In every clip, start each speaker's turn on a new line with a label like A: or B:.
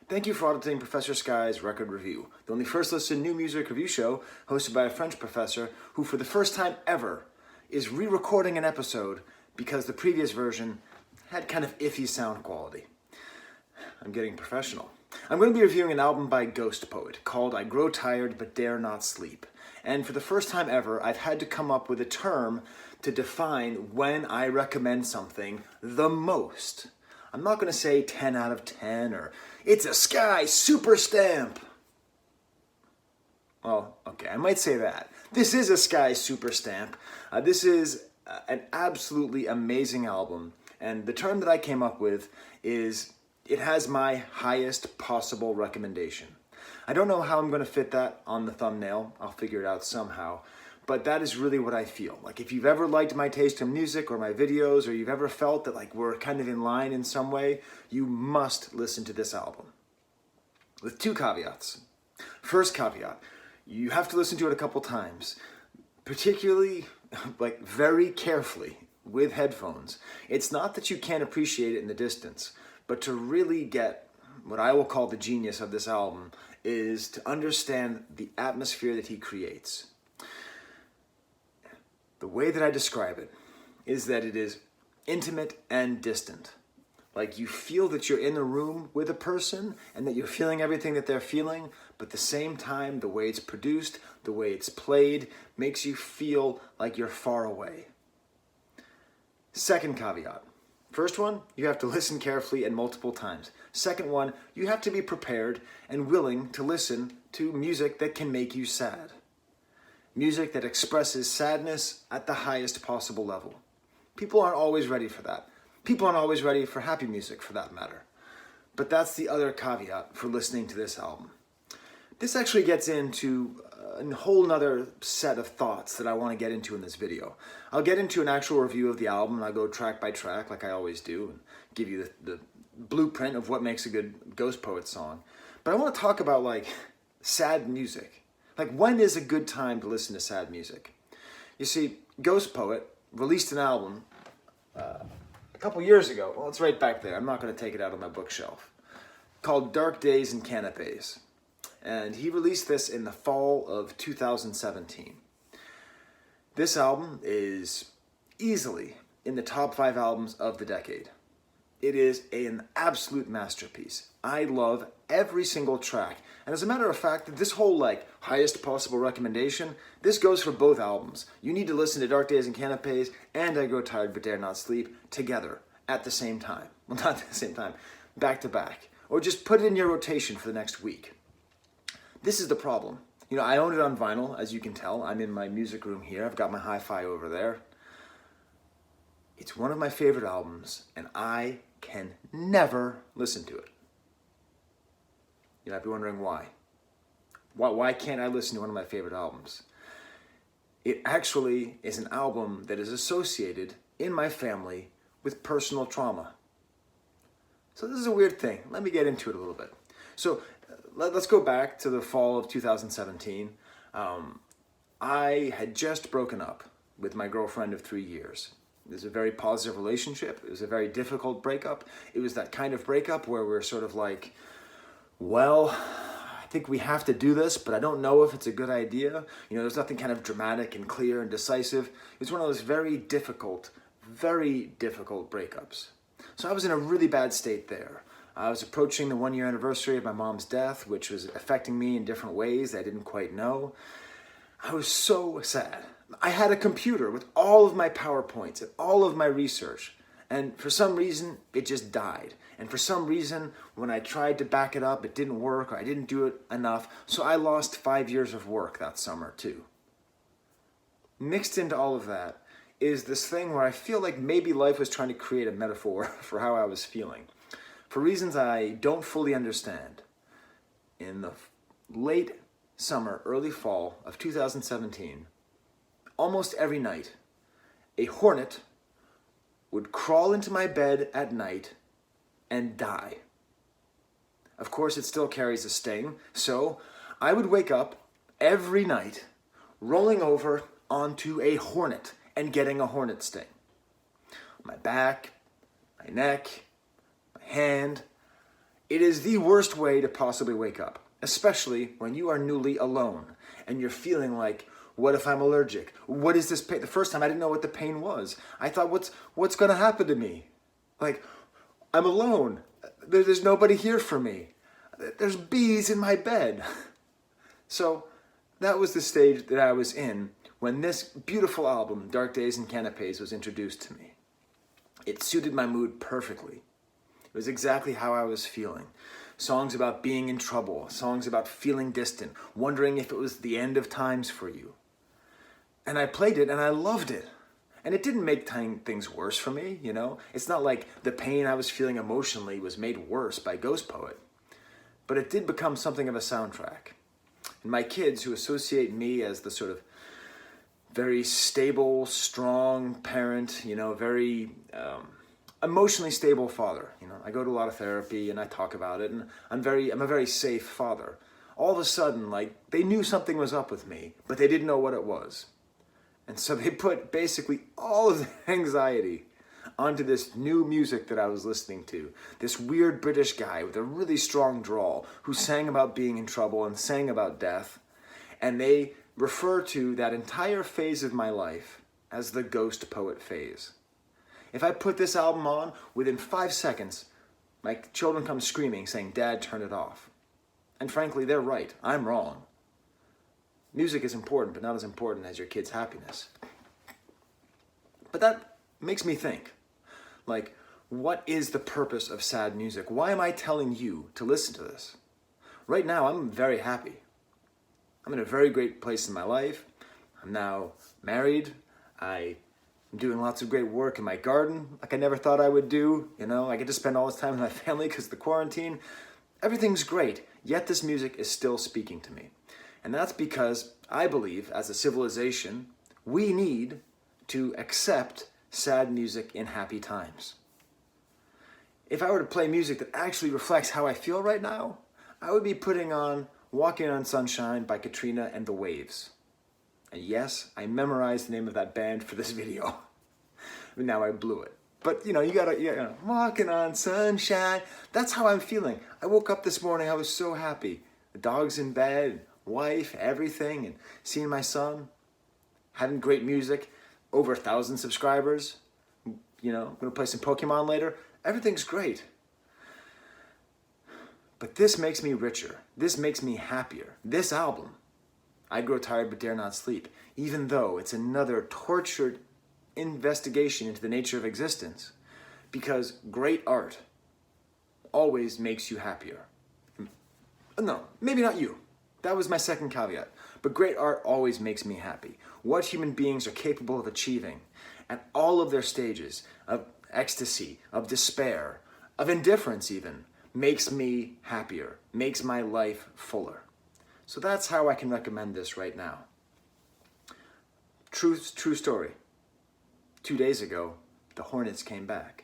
A: Thank you for auditing Professor Skye's Record Review, the only first listen new music review show hosted by a French professor who, for the first time ever, is re-recording an episode because the previous version had kind of iffy sound quality. I'm getting professional. I'm going to be reviewing an album by Ghostpoet called I Grow Tired But Dare Not Sleep. And for the first time ever, I've had to come up with a term to define when I recommend something the most. I'm not going to say 10 out of 10 or it's a Skye super stamp. Well, okay, I might say that. This is a Skye super stamp. This is an absolutely amazing album. And the term that I came up with is it has my highest possible recommendation. I don't know how I'm going to fit that on the thumbnail. I'll figure it out somehow. But that is really what I feel. Like if you've ever liked my taste in music or my videos, or you've ever felt that like we're kind of in line in some way, you must listen to this album. With two caveats. First caveat, you have to listen to it a couple times, particularly like very carefully with headphones. It's not that you can't appreciate it in the distance, but to really get what I will call the genius of this album is to understand the atmosphere that he creates. The way that I describe it is that it is intimate and distant. Like you feel that you're in the room with a person and that you're feeling everything that they're feeling, but at the same time, the way it's produced, the way it's played, makes you feel like you're far away. Second caveat. First one, you have to listen carefully and multiple times. Second one, you have to be prepared and willing to listen to music that can make you sad. Music that expresses sadness at the highest possible level. People aren't always ready for that. People aren't always ready for happy music, for that matter. But that's the other caveat for listening to this album. This actually gets into a whole nother set of thoughts that I want to get into in this video. I'll get into an actual review of the album, and I'll go track by track like I always do, and give you the blueprint of what makes a good Ghostpoet song. But I want to talk about like sad music. Like, when is a good time to listen to sad music? You see, Ghostpoet released an album a couple years ago. Well, it's right back there. I'm not going to take it out of my bookshelf. Called Dark Days and Canapes. And he released this in the fall of 2017. This album is easily in the top 5 albums of the decade. It is an absolute masterpiece. I love every single track. And as a matter of fact, this whole like highest possible recommendation, this goes for both albums. You need to listen to Dark Days and Canapes and I Grow Tired But Dare Not Sleep together at the same time. Well, not at the same time, back to back. Or just put it in your rotation for the next week. This is the problem. You know, I own it on vinyl, as you can tell. I'm in my music room here. I've got my hi-fi over there. It's one of my favorite albums, and I can never listen to it. You might be wondering why. Why can't I listen to one of my favorite albums? It actually is an album that is associated in my family with personal trauma. So this is a weird thing. Let me get into it a little bit. So let's go back to the fall of 2017. I had just broken up with my girlfriend of 3 years. It was a very positive relationship. It was a very difficult breakup. It was that kind of breakup where we're sort of like, well, I think we have to do this, but I don't know if it's a good idea. You know, there's nothing kind of dramatic and clear and decisive. It was one of those very difficult breakups. So I was in a really bad state there. I was approaching the 1-year anniversary of my mom's death, which was affecting me in different ways that I didn't quite know. I was so sad. I had a computer with all of my PowerPoints and all of my research, and for some reason, it just died. And for some reason, when I tried to back it up, it didn't work, or I didn't do it enough, so I lost 5 years of work that summer, too. Mixed into all of that is this thing where I feel like maybe life was trying to create a metaphor for how I was feeling. For reasons I don't fully understand, in the late summer, early fall of 2017, almost every night, a hornet would crawl into my bed at night and die. Of course, it still carries a sting, so I would wake up every night rolling over onto a hornet and getting a hornet sting. My back, my neck, my hand. It is the worst way to possibly wake up, especially when you are newly alone and you're feeling like, what if I'm allergic? What is this pain? The first time I didn't know what the pain was. I thought, what's going to happen to me? Like, I'm alone. There's nobody here for me. There's bees in my bed. So that was the stage that I was in when this beautiful album, Dark Days and Canapes, was introduced to me. It suited my mood perfectly. It was exactly how I was feeling. Songs about being in trouble, songs about feeling distant, wondering if it was the end of times for you. And I played it and I loved it. And it didn't make things worse for me, you know? It's not like the pain I was feeling emotionally was made worse by Ghostpoet. But it did become something of a soundtrack. And my kids, who associate me as the sort of very stable, strong parent, you know, very emotionally stable father. You know, I go to a lot of therapy and I talk about it, and I'm a very safe father. All of a sudden, like, they knew something was up with me, but they didn't know what it was. And so they put basically all of the anxiety onto this new music that I was listening to. This weird British guy with a really strong drawl who sang about being in trouble and sang about death. And they refer to that entire phase of my life as the Ghostpoet phase. If I put this album on, within 5 seconds, my children come screaming, saying, "Dad, turn it off." And frankly, they're right. I'm wrong. Music is important, but not as important as your kid's happiness. But that makes me think, like, what is the purpose of sad music? Why am I telling you to listen to this? Right now, I'm very happy. I'm in a very great place in my life. I'm now married. I'm doing lots of great work in my garden, like I never thought I would do. You know, I get to spend all this time with my family because of the quarantine. Everything's great, yet this music is still speaking to me. And that's because I believe, as a civilization, we need to accept sad music in happy times. If I were to play music that actually reflects how I feel right now, I would be putting on Walking on Sunshine by Katrina and the Waves. And yes, I memorized the name of that band for this video. Now I blew it. But you gotta, Walking on Sunshine. That's how I'm feeling. I woke up this morning, I was so happy. The dog's in bed, wife, everything, and seeing my son, having great music, over 1,000 subscribers. You know, I'm gonna play some Pokemon later. Everything's great. But this makes me richer. This makes me happier. This album, I Grow Tired But Dare Not Sleep, even though it's another tortured investigation into the nature of existence, because great art always makes you happier. No, maybe not you. That was my second caveat. But great art always makes me happy. What human beings are capable of achieving at all of their stages of ecstasy, of despair, of indifference even, makes me happier, makes my life fuller. So that's how I can recommend this right now. True story. 2 days ago, the hornets came back.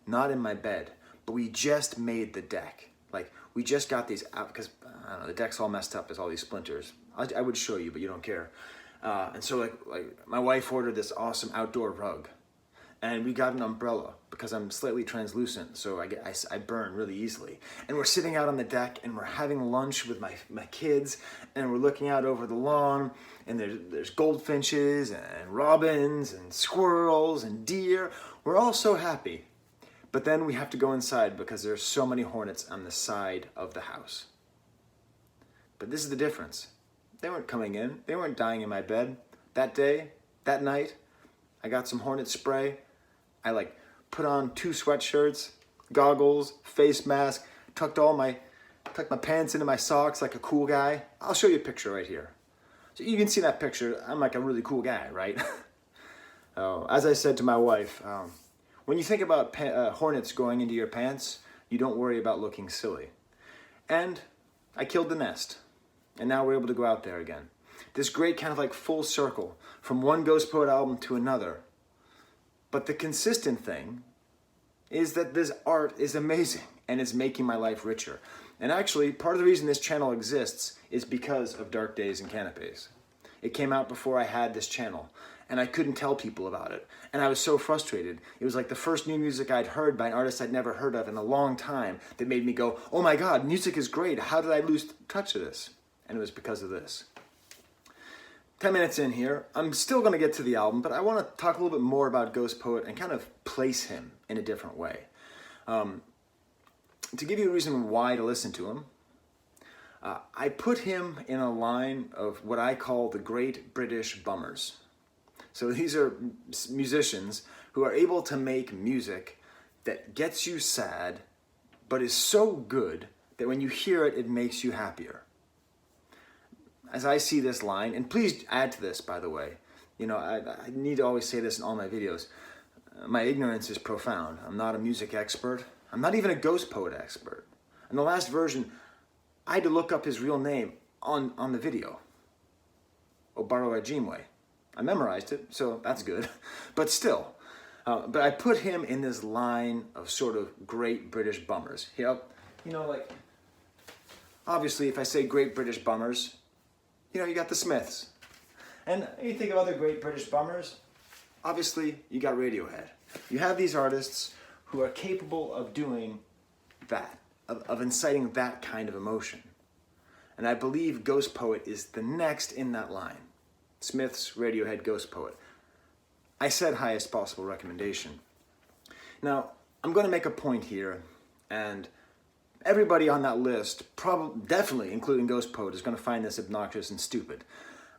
A: Not in my bed, but we just made the deck. Like, we just got these out because, I don't know, the deck's all messed up. There's all these splinters. I would show you, but you don't care. And so, like my wife ordered this awesome outdoor rug. And we got an umbrella because I'm slightly translucent, so I burn really easily. And we're sitting out on the deck and we're having lunch with my kids, and we're looking out over the lawn, and there's goldfinches and robins and squirrels and deer. We're all so happy. But then we have to go inside because there's so many hornets on the side of the house. But this is the difference. They weren't coming in. They weren't dying in my bed. That day, that night, I got some hornet spray. I put on 2 sweatshirts, goggles, face mask, tucked my pants into my socks like a cool guy. I'll show you a picture right here. So you can see that picture. I'm like a really cool guy, right? As I said to my wife, when you think about hornets going into your pants, you don't worry about looking silly. And I killed the nest. And now we're able to go out there again. This great kind of like full circle from one Ghostpoet album to another. But the consistent thing is that this art is amazing and it's making my life richer. And actually, part of the reason this channel exists is because of Dark Days and Canapes. It came out before I had this channel. and I couldn't tell people about it. And I was so frustrated. It was like the first new music I'd heard by an artist I'd never heard of in a long time that made me go, oh my God, music is great. How did I lose touch of this? And it was because of this. 10 minutes in here, I'm still going to get to the album, but I want to talk a little bit more about Ghostpoet and kind of place him in a different way. To give you a reason why to listen to him, I put him in a line of what I call the Great British Bummers. So these are musicians who are able to make music that gets you sad, but is so good that when you hear it, it makes you happier. As I see this line, and please add to this, by the way, you know, I need to always say this in all my videos. My ignorance is profound. I'm not a music expert. I'm not even a Ghostpoet expert. In the last version, I had to look up his real name on the video. Obaro Ajimwe. I memorized it, so that's good. But still, but I put him in this line of sort of great British bummers. You know, like, obviously if I say great British bummers, you know, you got the Smiths. And you think of other great British bummers, obviously you got Radiohead. You have these artists who are capable of doing that, of inciting that kind of emotion. And I believe Ghostpoet is the next in that line. Smiths, Radiohead, Ghostpoet. I said highest possible recommendation. Now, I'm going to make a point here, and everybody on that list, definitely including Ghostpoet, is going to find this obnoxious and stupid.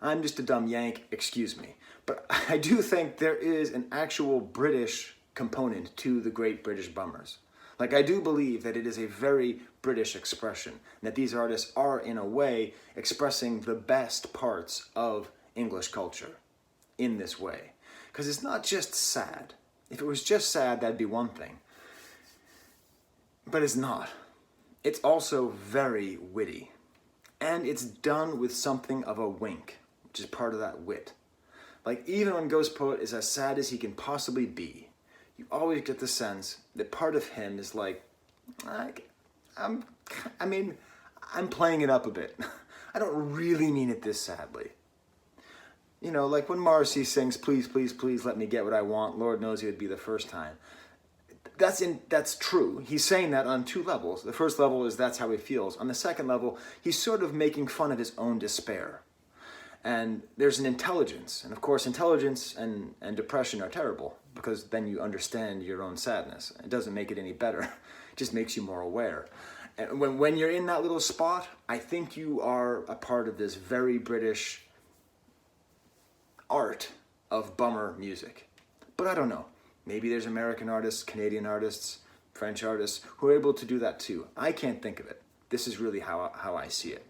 A: I'm just a dumb Yank, excuse me. But I do think there is an actual British component to the Great British Bummers. Like, I do believe that it is a very British expression, and that these artists are, in a way, expressing the best parts of English culture in this way. Because it's not just sad. If it was just sad, that'd be one thing. But it's not. It's also very witty. And it's done with something of a wink, which is part of that wit. Like, even when Ghostpoet is as sad as he can possibly be, you always get the sense that part of him is like, I'm playing it up a bit. I don't really mean it this sadly. You know, like when Morrissey sings, please, please, please let me get what I want, Lord knows it would be the first time. That's true. He's saying that on two levels. The first level is that's how he feels. On the second level, he's sort of making fun of his own despair. And there's an intelligence. And of course, intelligence and depression are terrible, because then you understand your own sadness. It doesn't make it any better. It just makes you more aware. And when you're in that little spot, I think you are a part of this very British art of bummer music. But I don't know. Maybe there's American artists, Canadian artists, French artists who are able to do that too. I can't think of it. This is really how I see it.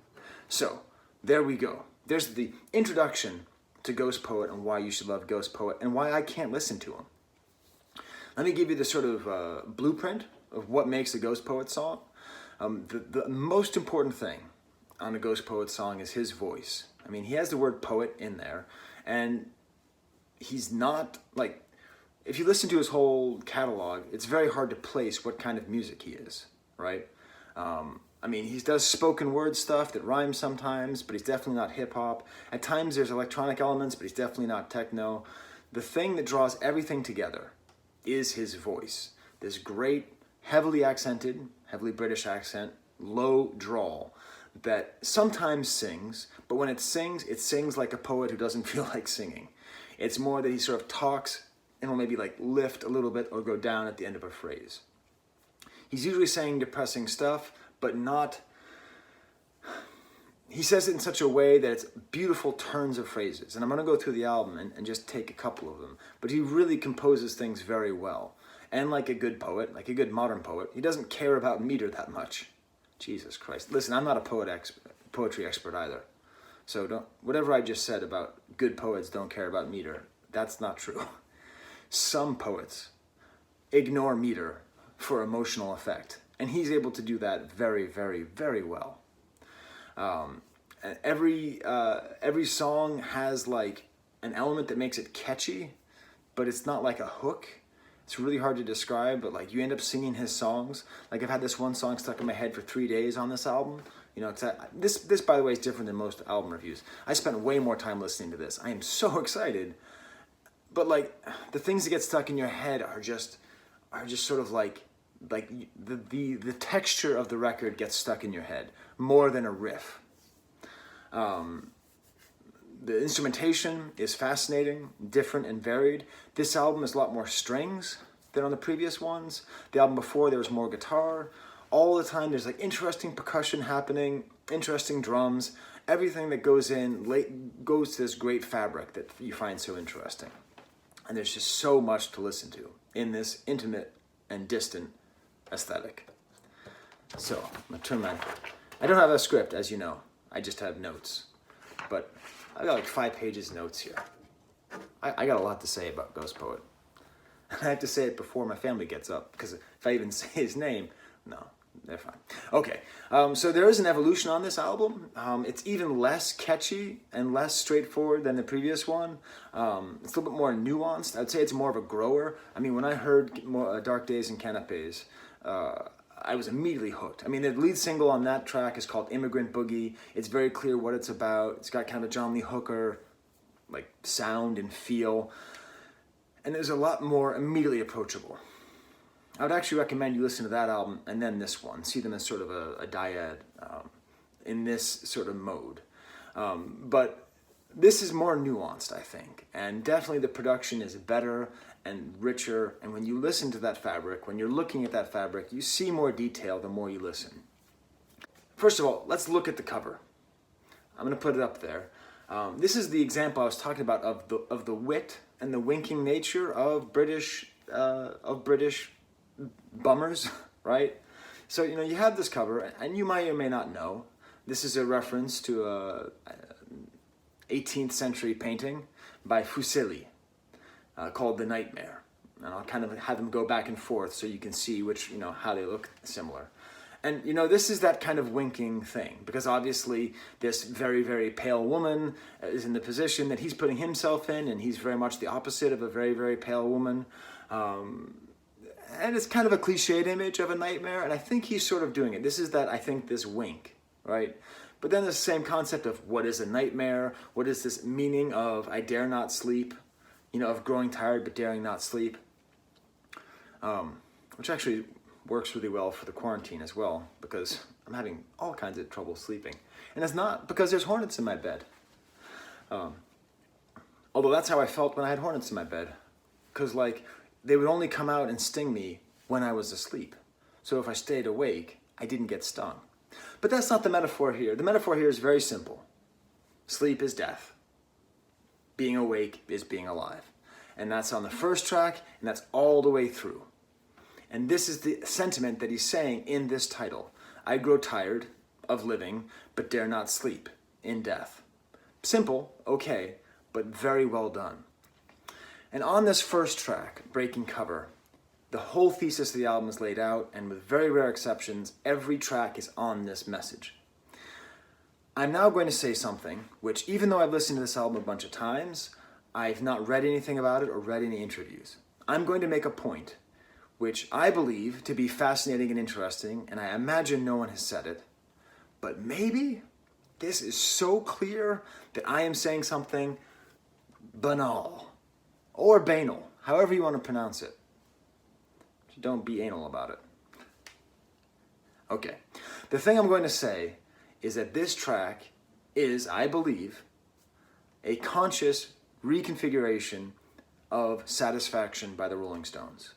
A: So, there we go. There's the introduction to Ghostpoet and why you should love Ghostpoet and why I can't listen to him. Let me give you the sort of blueprint of what makes a Ghostpoet song. The most important thing on a Ghostpoet song is his voice. I mean, he has the word poet in there, and he's not, like, if you listen to his whole catalog, it's very hard to place what kind of music he is, right? I mean, he does spoken word stuff that rhymes sometimes, but he's definitely not hip-hop. At times there's electronic elements, but he's definitely not techno. The thing that draws everything together is his voice. This great, heavily accented, heavily British accent, low drawl that sometimes sings, but when it sings like a poet who doesn't feel like singing. It's more that he sort of talks and will maybe like lift a little bit or go down at the end of a phrase. He's usually saying depressing stuff, but not... He says it in such a way that it's beautiful turns of phrases. And I'm going to go through the album and just take a couple of them. But he really composes things very well. And like a good poet, like a good modern poet, he doesn't care about meter that much. Jesus Christ. Listen, I'm not a poetry expert either. So whatever I just said about good poets don't care about meter, that's not true. Some poets ignore meter for emotional effect. And he's able to do that very, very, very well. And every song has like an element that makes it catchy, but it's not like a hook. It's really hard to describe, but like you end up singing his songs. Like I've had this one song stuck in my head for 3 days on this album. You know, this by the way is different than most album reviews. I spent way more time listening to this. I am so excited. but like the things that get stuck in your head are just sort of like the texture of the record gets stuck in your head more than a riff. The instrumentation is fascinating, different, and varied. This album is a lot more strings than on the previous ones. The album before, there was more guitar. All the time, there's like interesting percussion happening, interesting drums. Everything that goes goes to this great fabric that you find so interesting. And there's just so much to listen to in this intimate and distant aesthetic. So, I'm gonna turn I don't have a script, as you know. I just have notes. But I got like 5 pages of notes here. I got a lot to say about Ghostpoet. And I have to say it before my family gets up, because if I even say his name, no, they're fine. Okay, so there is an evolution on this album. It's even less catchy and less straightforward than the previous one. It's a little bit more nuanced. I'd say it's more of a grower. I mean, when I heard Dark Days and Canapes, I was immediately hooked. I mean, the lead single on that track is called Immigrant Boogie. It's very clear what it's about. It's got kind of a John Lee Hooker like sound and feel. And there's a lot more immediately approachable. I would actually recommend you listen to that album and then this one. See them as sort of a dyad in this sort of mode. But this is more nuanced, I think. And definitely the production is better and richer. And when you listen to that fabric, when you're looking at that fabric, you see more detail the more you listen. First of all, let's look at the cover. I'm going to put it up there. This is the example I was talking about of the wit and the winking nature of British bummers, right? So, you know, you have this cover, and you might or may not know, this is a reference to a 18th century painting by Fuseli called The Nightmare. And I'll kind of have them go back and forth so you can see which, you know, how they look similar. And, you know, this is that kind of winking thing, because obviously this very, very pale woman is in the position that he's putting himself in, and he's very much the opposite of a very, very pale woman. And it's kind of a cliched image of a nightmare, and I think he's sort of doing it. This is that, I think, this wink, right? But then there's the same concept of what is a nightmare? What is this meaning of I dare not sleep? You know, of growing tired but daring not sleep. Which actually works really well for the quarantine as well, because I'm having all kinds of trouble sleeping. And it's not because there's hornets in my bed. Although that's how I felt when I had hornets in my bed. Because, like, they would only come out and sting me when I was asleep. So if I stayed awake, I didn't get stung. But that's not the metaphor here. The metaphor here is very simple. Sleep is death. Being awake is being alive. And that's on the first track, and that's all the way through. And this is the sentiment that he's saying in this title. I grow tired of living, but dare not sleep in death. Simple, okay, but very well done. And on this first track, Breaking Cover, the whole thesis of the album is laid out, and with very rare exceptions, every track is on this message. I'm now going to say something which, even though I've listened to this album a bunch of times, I've not read anything about it or read any interviews. I'm going to make a point which I believe to be fascinating and interesting, and I imagine no one has said it, but maybe this is so clear that I am saying something banal, or banal, however you want to pronounce it. Don't be anal about it. Okay, the thing I'm going to say is that this track is, I believe, a conscious reconfiguration of Satisfaction by the Rolling Stones.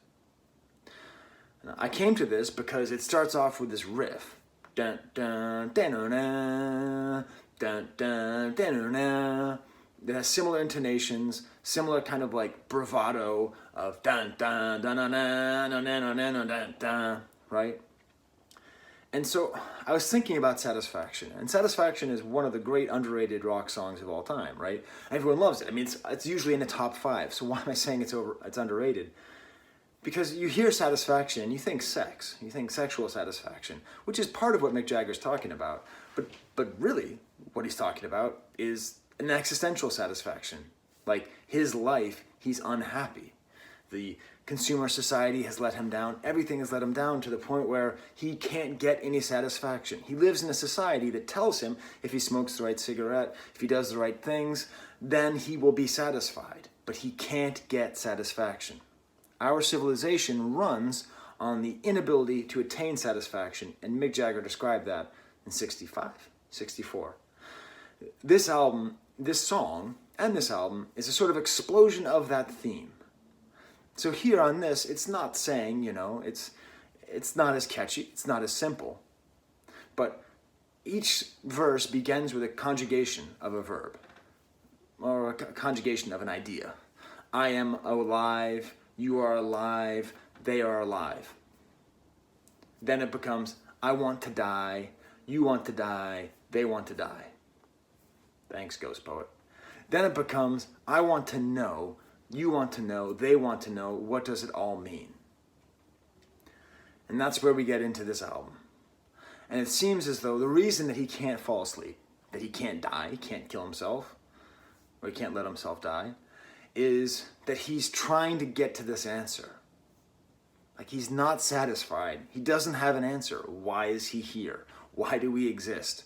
A: Now, I came to this because it starts off with this riff. Dun, dun, dun, dun, dun, dun, dun, dun, dun. It has similar intonations, similar kind of like bravado of dun dun dun dun dun dun dun dun dun dun, right? And so I was thinking about Satisfaction, and Satisfaction is one of the great underrated rock songs of all time, right? Everyone loves it. I mean, it's usually in the top 5. So why am I saying it's underrated? Because you hear Satisfaction and you think sex, you think sexual satisfaction, which is part of what Mick Jagger's talking about. But really, what he's talking about is an existential satisfaction. Like his life, he's unhappy. The consumer society has let him down. Everything has let him down to the point where he can't get any satisfaction. He lives in a society that tells him if he smokes the right cigarette, if he does the right things, then he will be satisfied. but he can't get satisfaction. Our civilization runs on the inability to attain satisfaction, and Mick Jagger described that in 65, 64. This album, this song, and this album is a sort of explosion of that theme. So here on this, it's not saying, it's not as catchy, it's not as simple, but each verse begins with a conjugation of a verb, or a conjugation of an idea. I am alive, you are alive, they are alive. Then it becomes, I want to die, you want to die, they want to die. Thanks, Ghostpoet. Then it becomes, I want to know, you want to know, they want to know, what does it all mean? And that's where we get into this album. And it seems as though the reason that he can't fall asleep, that he can't die, he can't kill himself, or he can't let himself die, is that he's trying to get to this answer. Like, he's not satisfied. He doesn't have an answer. Why is he here? Why do we exist?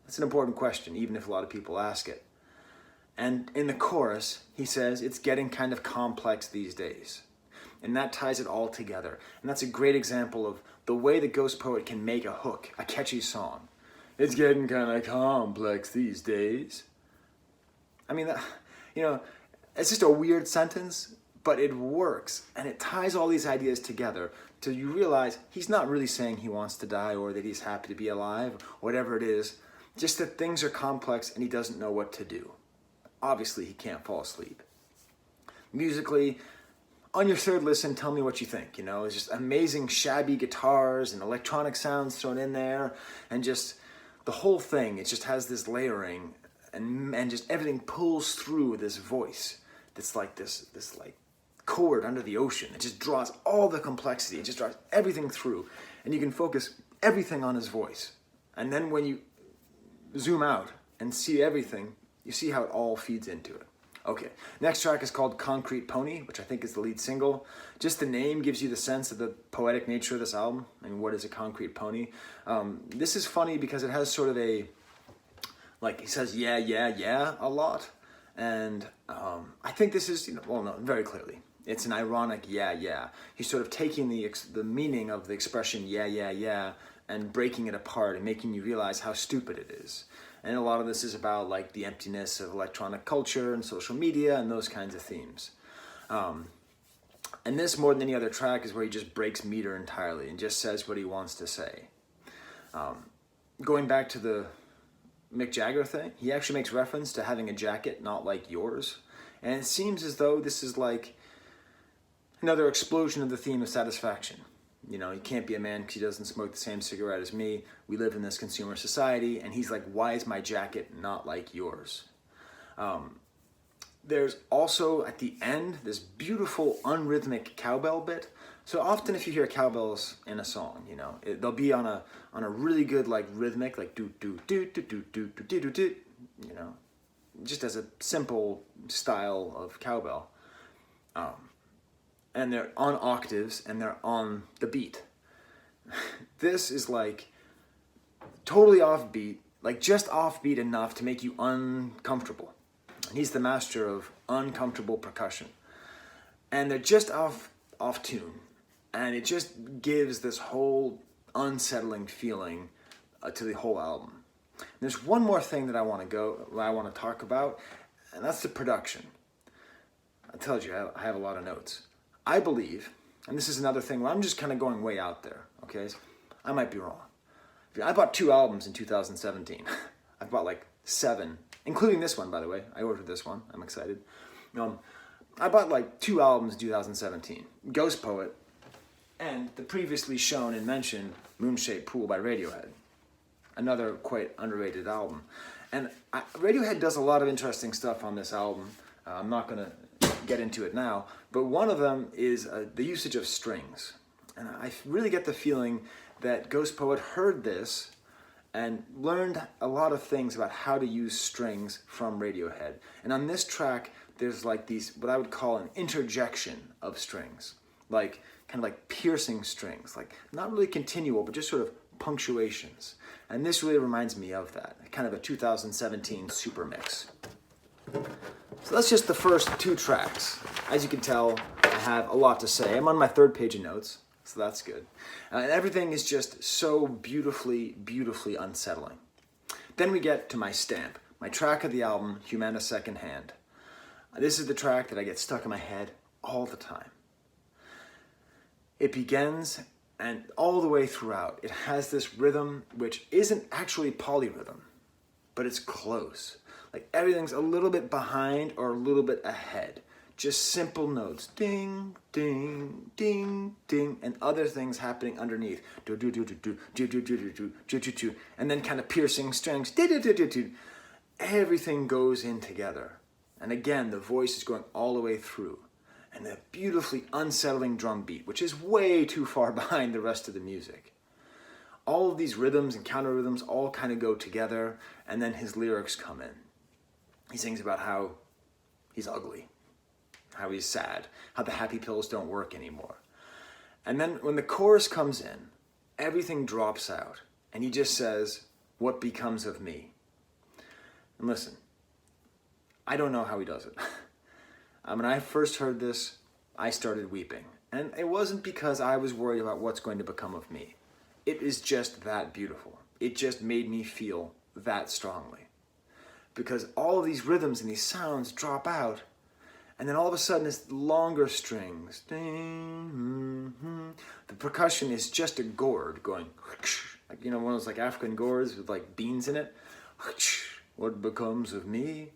A: That's an important question, even if a lot of people ask it. And in the chorus, he says, it's getting kind of complex these days. And that ties it all together. And that's a great example of the way the Ghostpoet can make a hook, a catchy song. It's getting kind of complex these days. I mean, it's just a weird sentence, but it works. And it ties all these ideas together till you realize he's not really saying he wants to die or that he's happy to be alive, whatever it is. Just that things are complex and he doesn't know what to do. Obviously, he can't fall asleep. Musically, on your third listen, tell me what you think. It's just amazing shabby guitars and electronic sounds thrown in there, and just the whole thing, it just has this layering, and just everything pulls through this voice that's like this like chord under the ocean. It just draws all the complexity. It just draws everything through, and you can focus everything on his voice. And then when you zoom out and see everything, you see how it all feeds into it. Okay, next track is called Concrete Pony, which I think is the lead single. Just the name gives you the sense of the poetic nature of this album. And what is a concrete pony? This is funny because it has sort of a, like, he says yeah, yeah, yeah a lot. And I think this is, very clearly, it's an ironic yeah, yeah. He's sort of taking the meaning of the expression yeah, yeah, yeah and breaking it apart and making you realize how stupid it is. And a lot of this is about like the emptiness of electronic culture and social media and those kinds of themes. And this, more than any other track, is where he just breaks meter entirely and just says what he wants to say. Going back to the Mick Jagger thing, he actually makes reference to having a jacket not like yours. And it seems as though this is like another explosion of the theme of satisfaction. You can't be a man because he doesn't smoke the same cigarette as me. We live in this consumer society. And he's like, why is my jacket not like yours? There's also, at the end, this beautiful unrhythmic cowbell bit. So often if you hear cowbells in a song, they'll be on a really good like rhythmic, like do do do do do do do do do, just as a simple style of cowbell. And they're on octaves, and they're on the beat. This is like totally offbeat, like just offbeat enough to make you uncomfortable. And he's the master of uncomfortable percussion. And they're just off tune. And it just gives this whole unsettling feeling to the whole album. And there's one more thing that I want to talk about, and that's the production. I told you, I have a lot of notes. I believe, and this is another thing where I'm just kind of going way out there, okay? I might be wrong. I bought 2 albums in 2017. I bought like 7, including this one, by the way. I ordered this one. I'm excited. I bought like 2 albums in 2017. Ghostpoet and the previously shown and mentioned Moonshape Pool by Radiohead. Another quite underrated album. And Radiohead does a lot of interesting stuff on this album. I'm not going to get into it now, but one of them is the usage of strings. And I really get the feeling that Ghostpoet heard this and learned a lot of things about how to use strings from Radiohead. And on this track, there's like these, what I would call an interjection of strings, like kind of like piercing strings, like not really continual, but just sort of punctuations. And this really reminds me of that, kind of a 2017 super mix. So that's just the first 2 tracks. As you can tell, I have a lot to say. I'm on my 3rd page of notes, so that's good. And everything is just so beautifully, beautifully unsettling. Then we get to my stamp, my track of the album, Humana Secondhand. This is the track that I get stuck in my head all the time. It begins, and all the way throughout, it has this rhythm which isn't actually polyrhythm, but it's close. Like everything's a little bit behind or a little bit ahead. Just simple notes, ding, ding, ding, ding, and other things happening underneath. Do do do do do do do do do do do do, and then kind of piercing strings. Do do do do do. Everything goes in together, and again the voice is going all the way through, and a beautifully unsettling drum beat, which is way too far behind the rest of the music. All of these rhythms and counter rhythms all kind of go together, and then his lyrics come in. He sings about how he's ugly, how he's sad, how the happy pills don't work anymore. And then when the chorus comes in, everything drops out, and he just says, "What becomes of me?" And listen, I don't know how he does it. When I first heard this, I started weeping. And it wasn't because I was worried about what's going to become of me. It is just that beautiful. It just made me feel that strongly. Because all of these rhythms and these sounds drop out, and then all of a sudden it's longer strings. The percussion is just a gourd going, like, you know, one of those like African gourds with like beans in it. What becomes of me?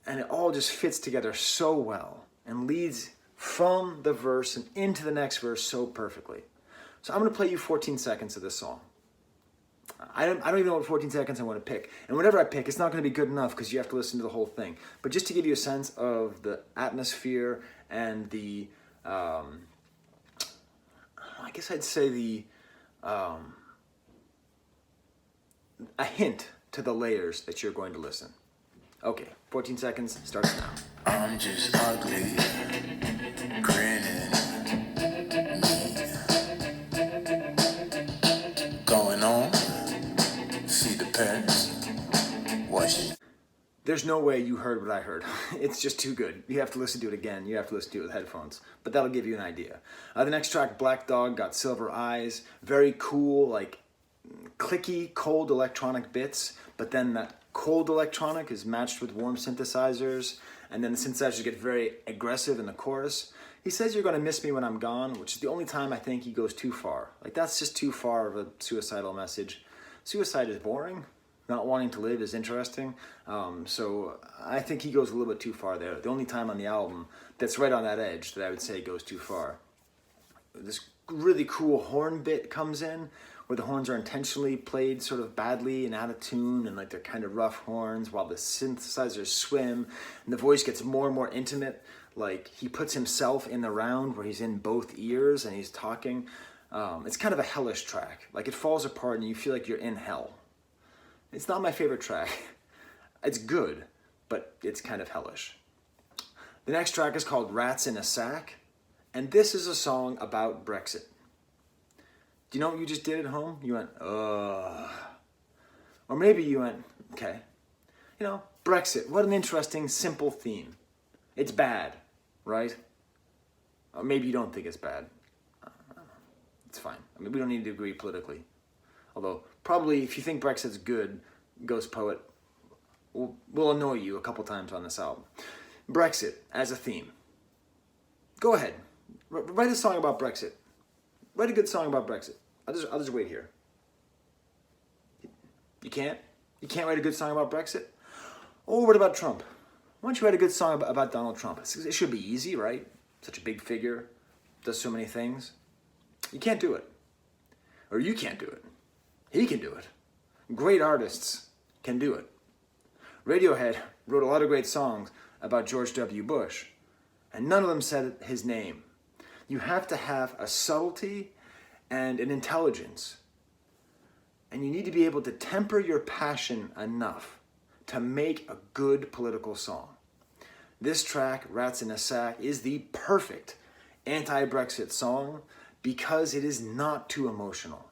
A: And it all just fits together so well and leads from the verse and into the next verse so perfectly. So I'm going to play you 14 seconds of this song. I don't even know what 14 seconds I want to pick. And whatever I pick, it's not going to be good enough because you have to listen to the whole thing. But just to give you a sense of the atmosphere and the, I guess I'd say a hint to the layers that you're going to listen. Okay, 14 seconds, starts now.
B: I'm just ugly, grinning, me. Going on, see the past, watch it.
A: There's no way you heard what I heard. It's just too good. You have to listen to it again. You have to listen to it with headphones. But that'll give you an idea. The next track, Black Dog, got silver eyes. Very cool, like clicky, cold electronic bits. But then that cold electronic is matched with warm synthesizers. And then the synthesizers get very aggressive in the chorus. He says you're going to miss me when I'm gone, which is the only time I think he goes too far. Like, that's just too far of a suicidal message. Suicide is boring. Not wanting to live is interesting. So I think he goes a little bit too far there. The only time on the album that's right on that edge that I would say goes too far. This really cool horn bit comes in where the horns are intentionally played sort of badly and out of tune, and like they're kind of rough horns while the synthesizers swim, and the voice gets more and more intimate. Like he puts himself in the round where he's in both ears and he's talking. It's kind of a hellish track. Like it falls apart and you feel like you're in hell. It's not my favorite track. It's good, but it's kind of hellish. The next track is called Rats in a Sack, and this is a song about Brexit. Do you know what you just did at home? You went, ugh. Or maybe you went, okay. You know, Brexit, what an interesting, simple theme. It's bad, right? Or maybe you don't think it's bad. It's fine. I mean, we don't need to agree politically. Although, probably if you think Brexit's good, Ghostpoet will annoy you a couple times on this album. Brexit as a theme. Go ahead. Write a song about Brexit. Write a good song about Brexit. I'll just wait here. You can't? You can't write a good song about Brexit? Oh, what about Trump? Why don't you write a good song about Donald Trump? It should be easy, right? Such a big figure. Does so many things. You can't do it. Or you can't do it. He can do it. Great artists can do it. Radiohead wrote a lot of great songs about George W. Bush, and none of them said his name. You have to have a subtlety and an intelligence, and you need to be able to temper your passion enough to make a good political song. This track, Rats in a Sack, is the perfect anti-Brexit song because it is not too emotional.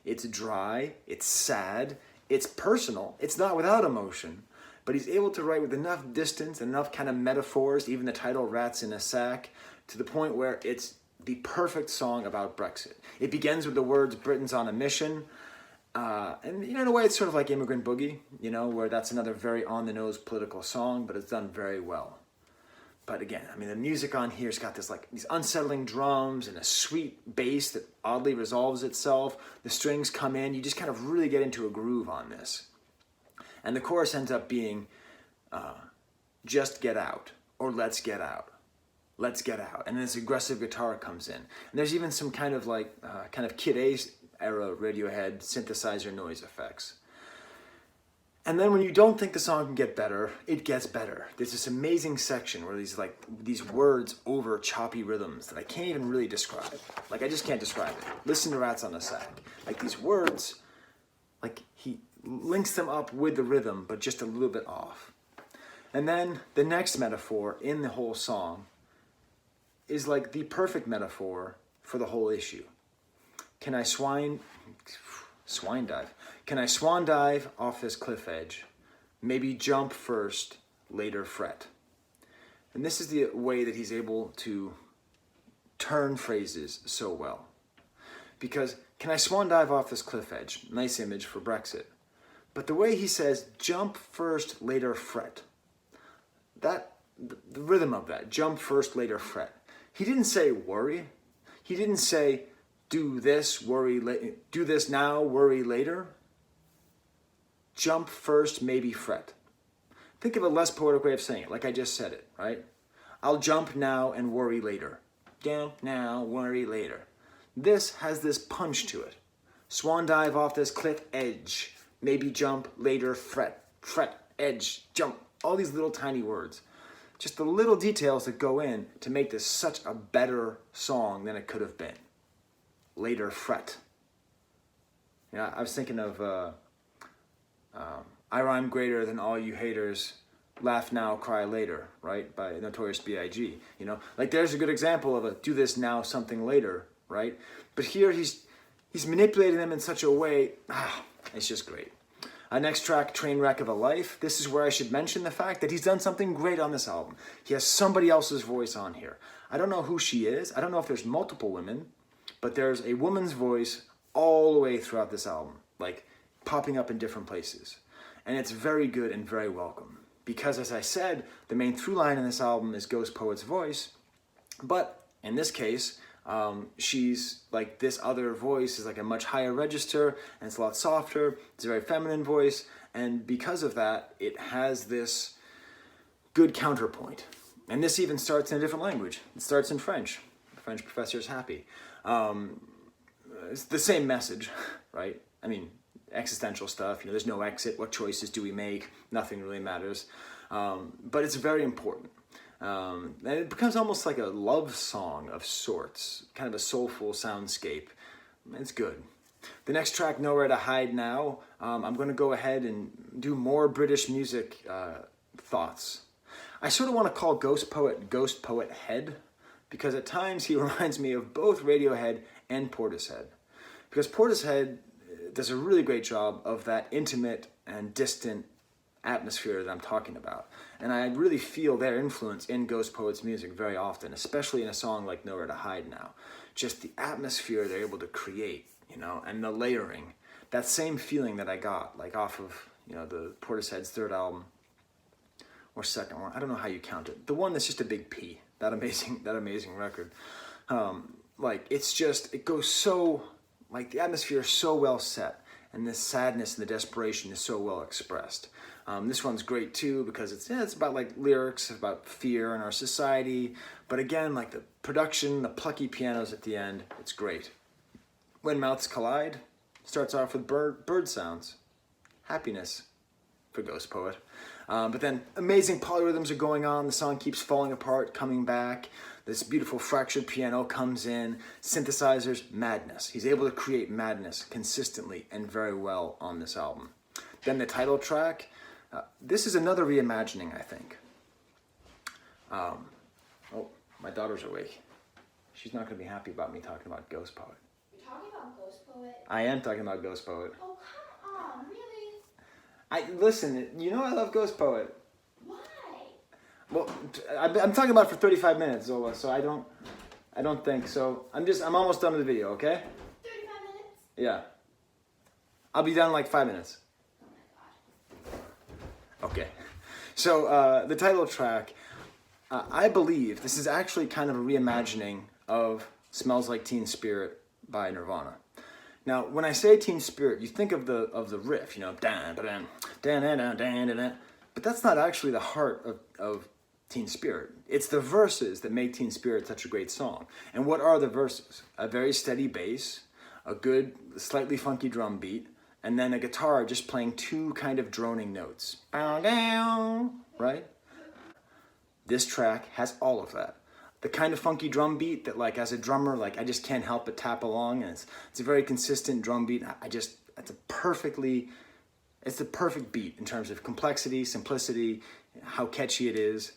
A: It's dry, it's sad, it's personal, it's not without emotion, but he's able to write with enough distance and enough kind of metaphors, even the title Rats in a Sack, to the point where it's the perfect song about Brexit. It begins with the words Britain's on a mission, and in a way it's sort of like Immigrant Boogie, where that's another very on-the-nose political song, but it's done very well. But again, I mean, the music on here's got these unsettling drums and a sweet bass that oddly resolves itself. The strings come in. You just kind of really get into a groove on this. And the chorus ends up being, just get out, or let's get out. Let's get out. And then this aggressive guitar comes in. And there's even some kind of Kid A era Radiohead synthesizer noise effects. And then when you don't think the song can get better, it gets better. There's this amazing section where these words over choppy rhythms that I can't even really describe. I just can't describe it. Listen to Rats on a Sack. These words, he links them up with the rhythm, but just a little bit off. And then the next metaphor in the whole song is the perfect metaphor for the whole issue. Can I swan dive? Can I swan dive off this cliff edge? Maybe jump first, later fret. And this is the way that he's able to turn phrases so well. Because can I swan dive off this cliff edge? Nice image for Brexit. But the way he says jump first, later fret. The rhythm of that, jump first, later fret. He didn't say worry. He didn't say do this now, worry later. Jump first, maybe fret. Think of a less poetic way of saying it, like I just said it, right? I'll jump now and worry later. Jump now, worry later. This has this punch to it. Swan dive off this cliff edge. Maybe jump later, fret. Fret, edge, jump. All these little tiny words. Just the little details that go in to make this such a better song than it could have been. Later fret. I was thinking of I Rhyme Greater Than All You Haters, Laugh Now, Cry Later, right? By Notorious B.I.G. There's a good example of a do this now, something later, right? But here he's manipulating them in such a way, it's just great. Next track, Trainwreck of a Life. This is where I should mention the fact that he's done something great on this album. He has somebody else's voice on here. I don't know who she is. I don't know if there's multiple women, but there's a woman's voice all the way throughout this album, popping up in different places. And it's very good and very welcome. Because as I said, the main through line in this album is Ghostpoet's voice. But in this case, she's this other voice is a much higher register, and it's a lot softer. It's a very feminine voice. And because of that, it has this good counterpoint. And this even starts in a different language. It starts in French. The French professor is happy. It's the same message, right? I mean, existential stuff. There's no exit. What choices do we make? Nothing really matters. But it's very important. And it becomes almost like a love song of sorts, kind of a soulful soundscape. It's good. The next track, Nowhere to Hide Now, I'm going to go ahead and do more British music thoughts. I sort of want to call Ghostpoet Head, because at times he reminds me of both Radiohead and Portishead. Because Portishead does a really great job of that intimate and distant atmosphere that I'm talking about. And I really feel their influence in Ghostpoet's music very often, especially in a song like Nowhere to Hide Now. Just the atmosphere they're able to create, and the layering. That same feeling that I got, off of, the Portishead's third album, or second one. I don't know how you count it. The one that's just a big P. That amazing record. It goes so, the atmosphere is so well set, and the sadness and the desperation is so well expressed. This one's great too, because it's about lyrics about fear in our society, but again, the production, the plucky pianos at the end, it's great. When Mouths Collide starts off with bird sounds. Happiness for Ghostpoet. But then amazing polyrhythms are going on. The song keeps falling apart, coming back. This beautiful fractured piano comes in. Synthesizers, madness. He's able to create madness consistently and very well on this album. Then the title track. This is another reimagining, I think. Oh, my daughter's awake. She's not going to be happy about me talking about Ghostpoet.
C: You're talking about Ghostpoet?
A: I am talking about Ghostpoet.
C: Oh, come on, really?
A: Listen, you know I love Ghostpoet.
C: Why?
A: Well, I'm talking about it for 35 minutes, Zola, so I don't think so. I'm almost done with the video, okay?
C: 35 minutes?
A: Yeah. I'll be done in like 5 minutes.
C: Oh my god.
A: Okay. So the title track, I believe this is actually kind of a reimagining of Smells Like Teen Spirit by Nirvana. Now, when I say Teen Spirit, you think of the riff, you know, dan dan dan dan dan dan dan. But that's not actually the heart of Teen Spirit. It's the verses that make Teen Spirit such a great song. And what are the verses? A very steady bass, a good, slightly funky drum beat, and then a guitar just playing two kind of droning notes. Bow down, right? This track has all of that. The kind of funky drum beat that, like, as a drummer, like, I just can't help but tap along, and it's a very consistent drum beat. It's the perfect beat in terms of complexity, simplicity, how catchy it is.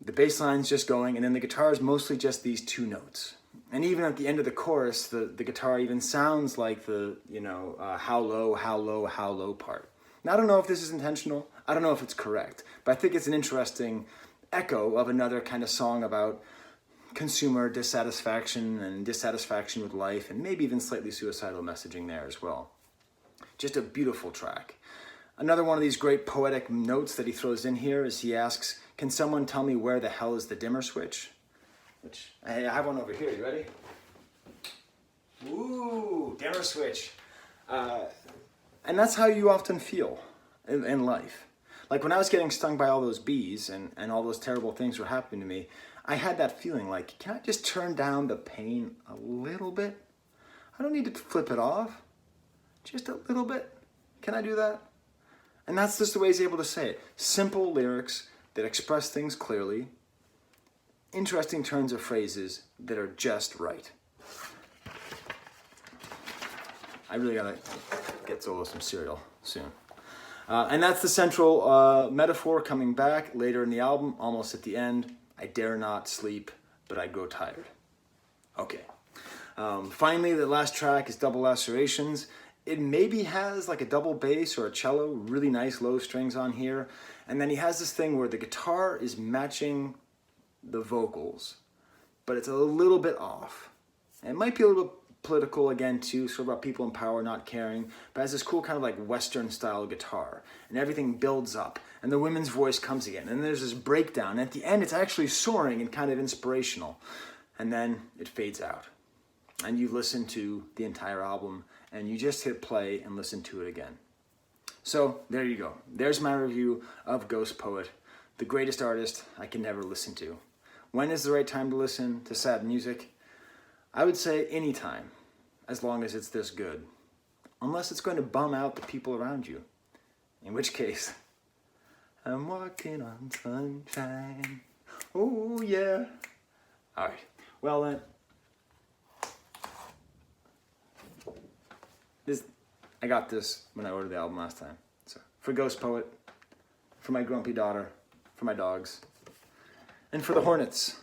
A: The bass line's just going, and then the guitar is mostly just these two notes. And even at the end of the chorus, the guitar even sounds like the, you know, how low, how low, how low part. Now, I don't know if this is intentional. I don't know if it's correct, but I think it's an interesting echo of another kind of song about consumer dissatisfaction and dissatisfaction with life, and maybe even slightly suicidal messaging there as well. Just a beautiful track. Another one of these great poetic notes that he throws in here is he asks, can someone tell me where the hell is the dimmer switch? Which, I have one over here, you ready? Ooh, dimmer switch. And that's how you often feel in life. Like when I was getting stung by all those bees and all those terrible things were happening to me, I had that feeling like, can I just turn down the pain a little bit? I don't need to flip it off. Just a little bit. Can I do that? And that's just the way he's able to say it. Simple lyrics that express things clearly. Interesting turns of phrases that are just right. I really gotta get Zolo some cereal soon. And that's the central metaphor coming back later in the album, almost at the end. I dare not sleep, but I grow tired. Okay. Finally, the last track is Double Lacerations. It maybe has like a double bass or a cello, really nice low strings on here. And then he has this thing where the guitar is matching the vocals, but it's a little bit off. And it might be a little political again too, sort of about people in power not caring, but it has this cool kind of like Western style guitar, and everything builds up, and the women's voice comes again, and there's this breakdown, and at the end it's actually soaring and kind of inspirational, and then it fades out. And you listen to the entire album, and you just hit play and listen to it again. So there you go. There's my review of Ghostpoet, the greatest artist I can never listen to. When is the right time to listen to sad music? I would say anytime, as long as it's this good. Unless it's going to bum out the people around you. In which case, I'm walking on sunshine. Oh yeah. All right. Well then, I got this when I ordered the album last time. So for Ghostpoet, for my grumpy daughter, for my dogs, and for the hornets,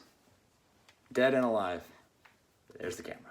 A: dead and alive. There's the camera.